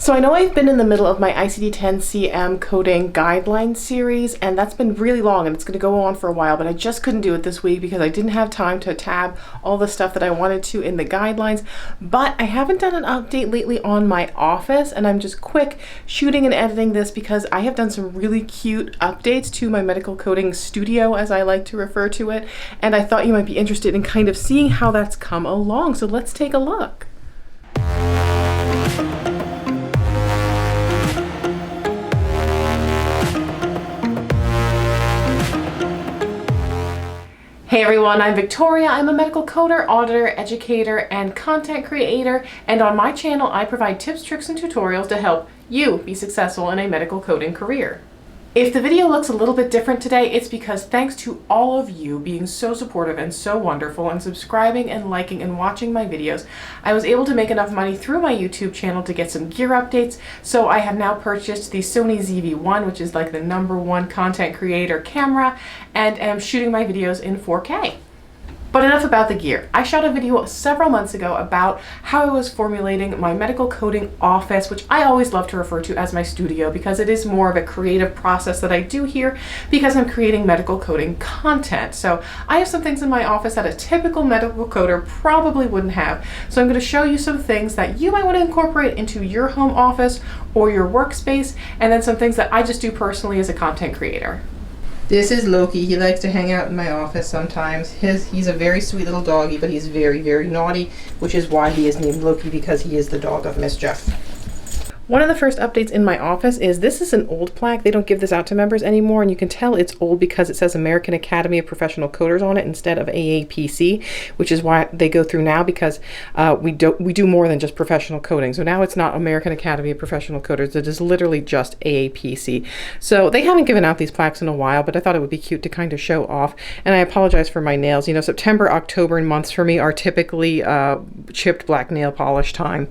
So I know I've been in the middle of my ICD-10-CM coding guideline series, and that's been really long and it's going to go on for a while, but I just couldn't do it this week because I didn't have time to tab all the stuff that I wanted to in the guidelines. But I haven't done an update lately on my office, and I'm just quick shooting and editing this because I have done some really cute updates to my medical coding studio, as I like to refer to it, and I thought you might be interested in kind of seeing how that's come along. So let's take a look. Hey everyone, I'm Victoria. I'm a medical coder, auditor, educator, and content creator, and on my channel I provide tips, tricks, and tutorials to help you be successful in a medical coding career. If the video looks a little bit different today, it's because thanks to all of you being so supportive and so wonderful and subscribing and liking and watching my videos, I was able to make enough money through my YouTube channel to get some gear updates. So I have now purchased the Sony ZV-1, which is like the #1 content creator camera, and am shooting my videos in 4K. But enough about the gear. I shot a video several months ago about how I was formulating my medical coding office, which I always love to refer to as my studio because it is more of a creative process that I do here because I'm creating medical coding content. So I have some things in my office that a typical medical coder probably wouldn't have. So I'm going to show you some things that you might want to incorporate into your home office or your workspace, and then some things that I just do personally as a content creator. This is Loki. He likes to hang out in my office sometimes. He's a very sweet little doggy, but he's very, very naughty, which is why he is named Loki, because he is the dog of mischief. One of the first updates in my office is this is an old plaque. They don't give this out to members anymore, and you can tell it's old because it says American Academy of Professional Coders on it instead of AAPC, which is why they go through now, because we do more than just professional coding. So now it's not American Academy of Professional Coders. It is literally just AAPC. So they haven't given out these plaques in a while, but I thought it would be cute to kind of show off. And I apologize for my nails. You know, September, October, and months for me are typically chipped black nail polish time.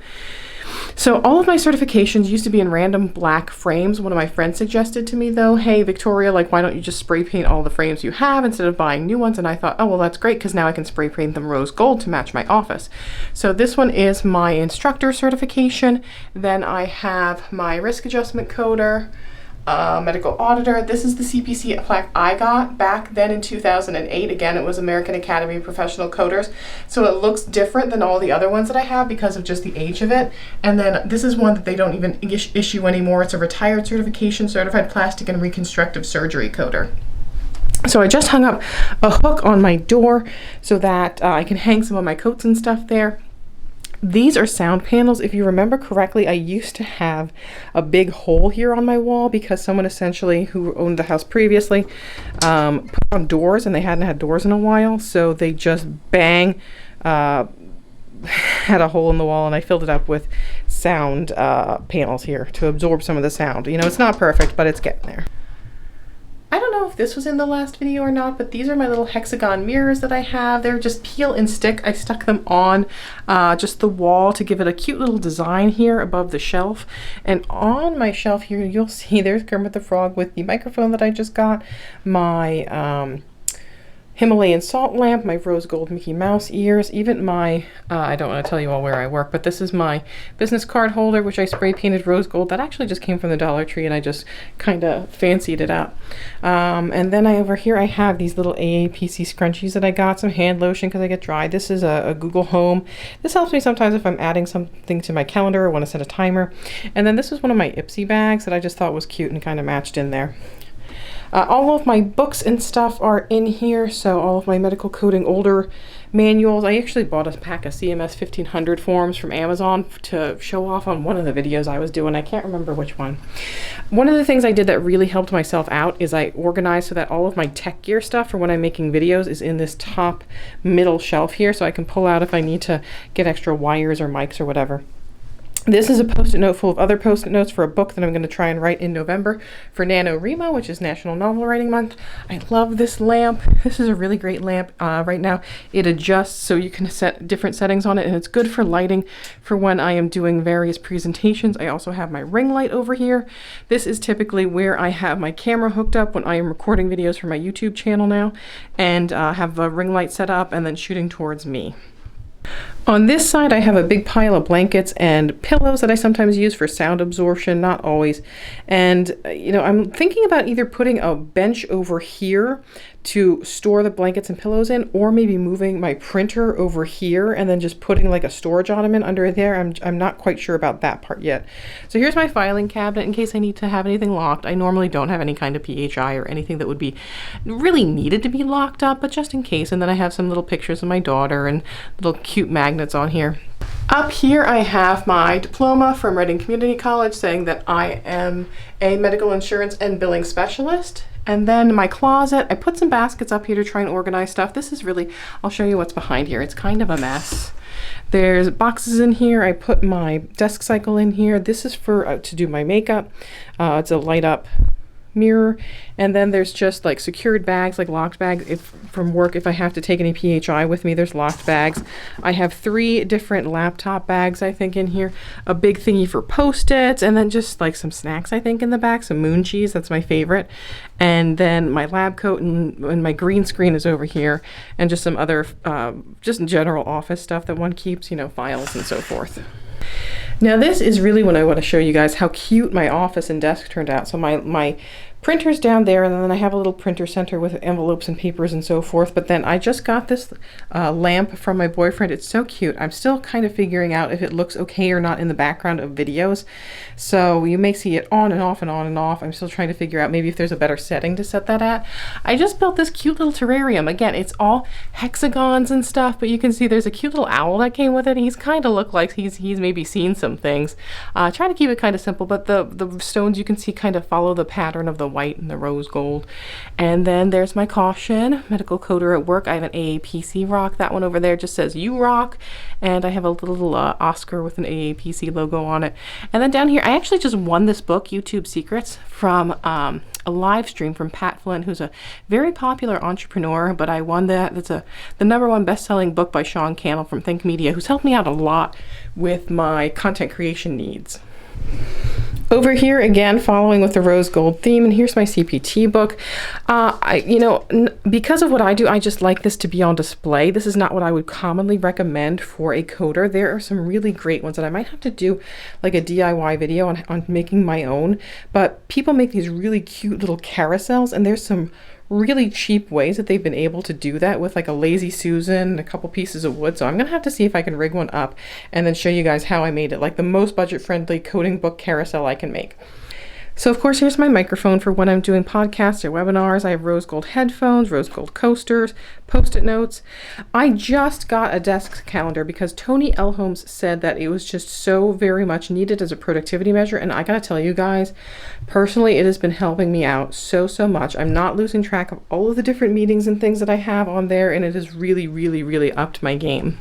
So all of my certifications used to be in random black frames. One of my friends suggested to me though, hey Victoria, like why don't you just spray paint all the frames you have instead of buying new ones? And I thought, oh well, that's great because now I can spray paint them rose gold to match my office. So this one is my instructor certification. Then I have my risk adjustment coder, medical auditor. This is the CPC plaque I got back then in 2008. Again, it was American Academy of Professional Coders. So it looks different than all the other ones that I have because of just the age of it. And then this is one that they don't even issue anymore. It's a retired certification, certified plastic and reconstructive surgery coder. So I just hung up a hook on my door so that I can hang some of my coats and stuff there. These are sound panels. If you remember correctly, I used to have a big hole here on my wall because someone essentially who owned the house previously put on doors, and they hadn't had doors in a while, so they just bang had a hole in the wall, and I filled it up with sound panels here to absorb some of the sound. You know, it's not perfect, but it's getting there. I don't know if this was in the last video or not, but these are my little Hexagon mirrors that I have. They're just peel and stick. I stuck them on just the wall to give it a cute little design here above the shelf. And on my shelf here, you'll see there's Kermit the Frog with the microphone that I just got, my Himalayan salt lamp, my rose gold Mickey Mouse ears, even my, I don't want to tell you all where I work, but this is my business card holder, which I spray painted rose gold. That actually just came from the Dollar Tree, and I just kind of fancied it up. And then over here I have these little AAPC scrunchies that I got, some hand lotion because I get dry. This is a Google Home. This helps me sometimes if I'm adding something to my calendar or want to set a timer. And then this was one of my Ipsy bags that I just thought was cute and kind of matched in there. All of my books and stuff are in here, so all of my medical coding older manuals. I actually bought a pack of CMS 1500 forms from Amazon to show off on one of the videos I was doing. I can't remember which one. One of the things I did that really helped myself out is I organized so that all of my tech gear stuff for when I'm making videos is in this top middle shelf here, so I can pull out if I need to get extra wires or mics or whatever. This is a Post-it note full of other Post-it notes for a book that I'm going to try and write in November for NaNoWriMo, which is National Novel Writing Month. I love this lamp. This is a really great lamp. Right now it adjusts so you can set different settings on it, and it's good for lighting for when I am doing various presentations. I also have my ring light over here. This is typically where I have my camera hooked up when I am recording videos for my YouTube channel now, and have a ring light set up and then shooting towards me. On this side, I have a big pile of blankets and pillows that I sometimes use for sound absorption, not always. And, you know, I'm thinking about either putting a bench over here to store the blankets and pillows in, or maybe moving my printer over here and then just putting like a storage ottoman under there. I'm not quite sure about that part yet. So here's my filing cabinet in case I need to have anything locked. I normally don't have any kind of PHI or anything that would be really needed to be locked up, but just in case. And then I have some little pictures of my daughter and little cute magnets on here. Up here I have my diploma from Reading Community College saying that I am a medical insurance and billing specialist. And then my closet, I put some baskets up here to try and organize stuff. This is really, I'll show you what's behind here. It's kind of a mess. There's boxes in here. I put my desk cycle in here. This is for to do my makeup. It's a light up mirror. And then there's just like secured bags, like locked bags from work. If I have to take any PHI with me, there's locked bags. I have 3 different laptop bags, I think, in here. A big thingy for Post-its, and then just like some snacks, I think, in the back. Some moon cheese, that's my favorite. And then my lab coat and my green screen is over here. And just some other, just general office stuff that one keeps, you know, files and so forth. Now this is really when I want to show you guys how cute my office and desk turned out. So my printer's down there, and then I have a little printer center with envelopes and papers and so forth. But then I just got this lamp from my boyfriend. It's so cute. I'm still kind of figuring out if it looks okay or not in the background of videos. So you may see it on and off and on and off. I'm still trying to figure out maybe if there's a better setting to set that at. I just built this cute little terrarium. Again, it's all hexagons and stuff, but you can see there's a cute little owl that came with it. He's kind of looked like he's maybe seen some things. Trying to keep it kind of simple, but the stones you can see kind of follow the pattern of the white and the rose gold. And then there's my caution, medical coder at work. I have an AAPC rock. That one over there just says you rock. And I have a little Oscar with an AAPC logo on it. And then down here, I actually just won this book, YouTube Secrets, from a live stream from Pat Flynn, who's a very popular entrepreneur, but I won that. That's the #1 best-selling book by Sean Cannell from Think Media, who's helped me out a lot with my content creation needs. Over here, again, following with the rose gold theme, and here's my CPT book. Because of what I do, I just like this to be on display. This is not what I would commonly recommend for a coder. There are some really great ones, and I might have to do like a DIY video on making my own, but people make these really cute little carousels, and there's some really cheap ways that they've been able to do that with like a Lazy Susan and a couple pieces of wood. So I'm gonna have to see if I can rig one up and then show you guys how I made it, like the most budget-friendly coding book carousel I can make. So of course, here's my microphone for when I'm doing podcasts or webinars. I have rose gold headphones, rose gold coasters, Post-it notes. I just got a desk calendar because Tony L. Holmes said that it was just so very much needed as a productivity measure. And I gotta tell you guys, personally, it has been helping me out so much. I'm not losing track of all of the different meetings and things that I have on there, and it has really upped my game.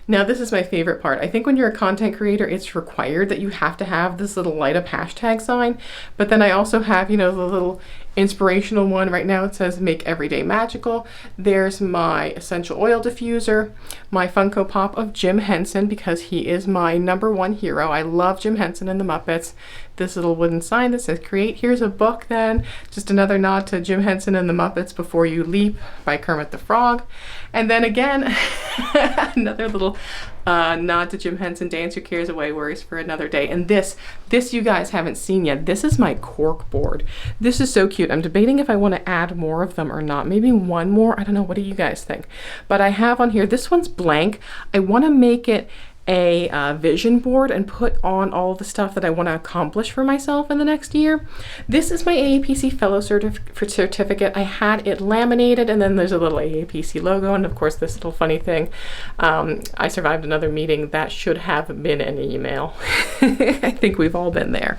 Now this is my favorite part. I think when you're a content creator, it's required that you have to have this little light up hashtag sign. But then I also have, the little inspirational one. Right now it says make every day magical. There's my essential oil diffuser, my Funko Pop of Jim Henson because he is my #1 hero. I love Jim Henson and the Muppets. This little wooden sign that says create. Here's a book then. Just another nod to Jim Henson and the Muppets Before You Leap by Kermit the Frog. And then again, another little nod to Jim Henson, Dance Your Cares Away, Worries for Another Day. And this you guys haven't seen yet. This is my cork board. This is so cute. I'm debating if I want to add more of them or not. Maybe one more. I don't know. What do you guys think? But I have on here, this one's blank. I want to make it a vision board and put on all the stuff that I want to accomplish for myself in the next year. This is my AAPC Fellow certificate. I had it laminated, and then there's a little AAPC logo, and of course this little funny thing. I survived another meeting. That should have been an email. I think we've all been there.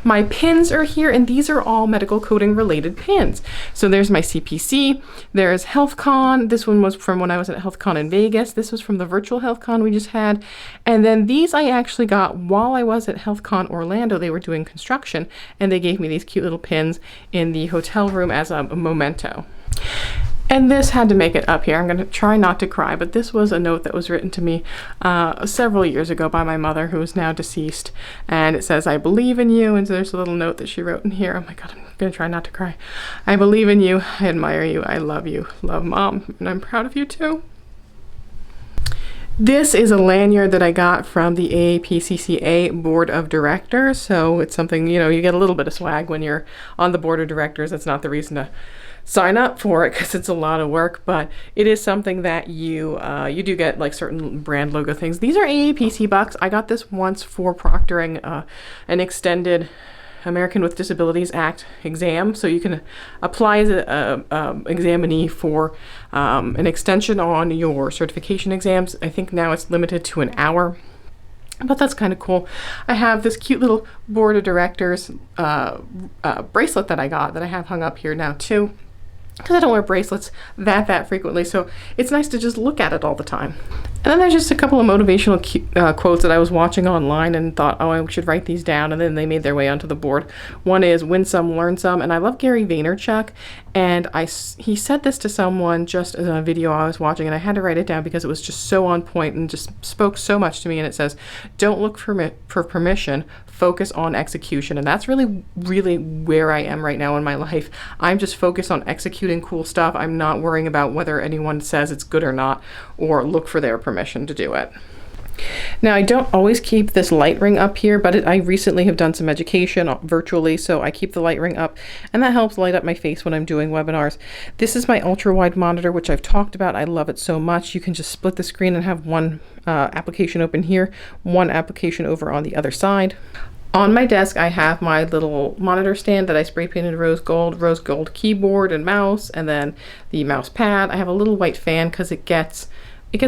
My pins are here, and these are all medical coding related pins. So there's my CPC, there's HealthCon. This one was from when I was at HealthCon in Vegas. This was from the virtual HealthCon we just had. And then these I actually got while I was at HealthCon Orlando. They were doing construction, and they gave me these cute little pins in the hotel room as a memento. And this had to make it up here. I'm going to try not to cry, but this was a note that was written to me several years ago by my mother, who is now deceased. And it says, I believe in you. And so there's a little note that she wrote in here. Oh my God, I'm going to try not to cry. I believe in you. I admire you. I love you. Love, Mom. And I'm proud of you too. This is a lanyard that I got from the AAPCCA Board of Directors, so it's something, you know, you get a little bit of swag when you're on the Board of Directors. That's not the reason to sign up for it because it's a lot of work, but it is something that you do get, like certain brand logo things. These are AAPC bucks. I got this once for proctoring an extended American with Disabilities Act exam, so you can apply as a examinee for an extension on your certification exams. I think now it's limited to an hour, but that's kind of cool. I have this cute little Board of Directors bracelet that I got that I have hung up here now too, because I don't wear bracelets that frequently, so it's nice to just look at it all the time. And then there's just a couple of motivational quotes that I was watching online and thought, oh, I should write these down, and then they made their way onto the board. One is win some, learn some, and I love Gary Vaynerchuk, and he said this to someone just in a video I was watching, and I had to write it down because it was just so on point and just spoke so much to me. And it says, don't look for permission, focus on execution. And that's really where I am right now in my life. I'm just focused on executing cool stuff. I'm not worrying about whether anyone says it's good or not, or look for their permission to do it. Now, I don't always keep this light ring up here, but I recently have done some education virtually, so I keep the light ring up, and that helps light up my face when I'm doing webinars. This is my ultra-wide monitor, which I've talked about. I love it so much. You can just split the screen and have one application open here, one application over on the other side. On my desk, I have my little monitor stand that I spray painted rose gold keyboard and mouse, and then the mouse pad. I have a little white fan because it gets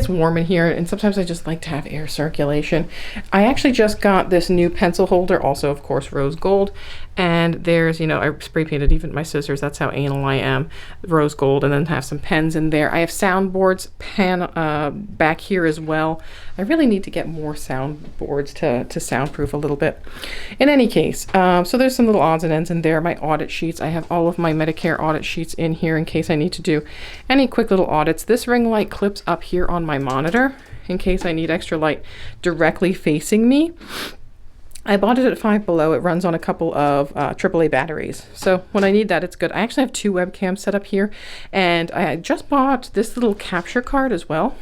warm in here, and sometimes I just like to have air circulation. I actually just got this new pencil holder, also of course rose gold, and there's, you know, I spray painted even my scissors, that's how anal I am, rose gold, and then have some pens in there. I have soundboards back here as well. I really need to get more soundboards to soundproof a little bit. In any case, so there's some little odds and ends in there. My audit sheets, I have all of my Medicare audit sheets in here in case I need to do any quick little audits. This ring light clips up here on my monitor in case I need extra light directly facing me. I bought it at Five Below. It runs on a couple of AAA batteries. So when I need that, it's good. I actually have two webcams set up here, and I just bought this little capture card as well.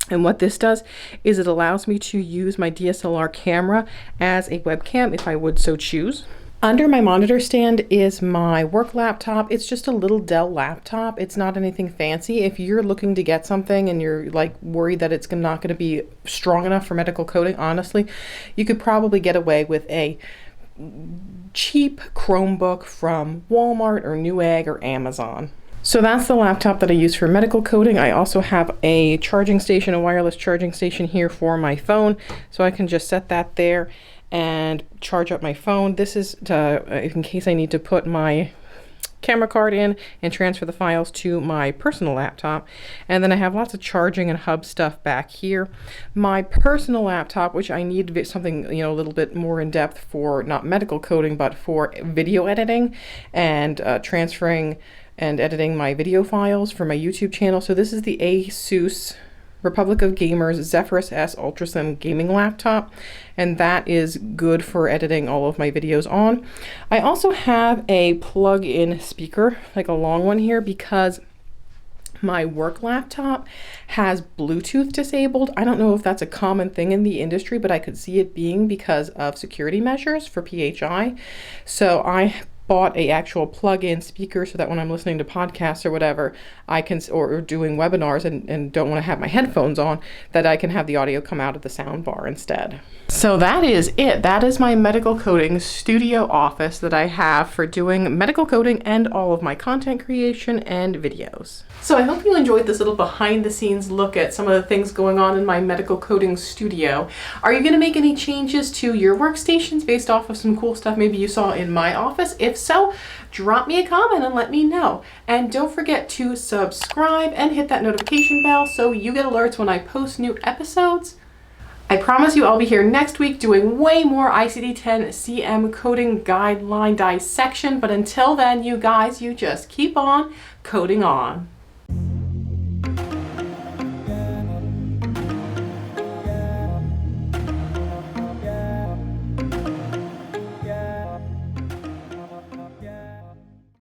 And what this does is it allows me to use my DSLR camera as a webcam if I would so choose. Under my monitor stand is my work laptop. It's just a little Dell laptop. It's not anything fancy. If you're looking to get something and you're like worried that it's not going to be strong enough for medical coding, honestly, you could probably get away with a cheap Chromebook from Walmart or Newegg or Amazon. So that's the laptop that I use for medical coding. I also have a charging station, a wireless charging station here for my phone, so I can just set that there and charge up my phone. This is in case I need to put my camera card in and transfer the files to my personal laptop. And then I have lots of charging and hub stuff back here. My personal laptop, which I need something, you know, a little bit more in depth for not medical coding, but for video editing and transferring and editing my video files for my YouTube channel. So this is the Asus Republic of Gamers Zephyrus S Ultrasim gaming laptop, and that is good for editing all of my videos on. I also have a plug-in speaker, like a long one here, because my work laptop has Bluetooth disabled. I don't know if that's a common thing in the industry, but I could see it being because of security measures for PHI. So I bought a actual plug-in speaker so that when I'm listening to podcasts or whatever, I can, or doing webinars and don't want to have my headphones on, that I can have the audio come out of the sound bar instead. So that is it. That is my medical coding studio office that I have for doing medical coding and all of my content creation and videos. So I hope you enjoyed this little behind the scenes look at some of the things going on in my medical coding studio. Are you going to make any changes to your workstations based off of some cool stuff maybe you saw in my office? If so, drop me a comment and let me know. And don't forget to subscribe and hit that notification bell so you get alerts when I post new episodes. I promise you I'll be here next week doing way more ICD-10 CM coding guideline dissection, but until then, you guys, you just keep on coding on.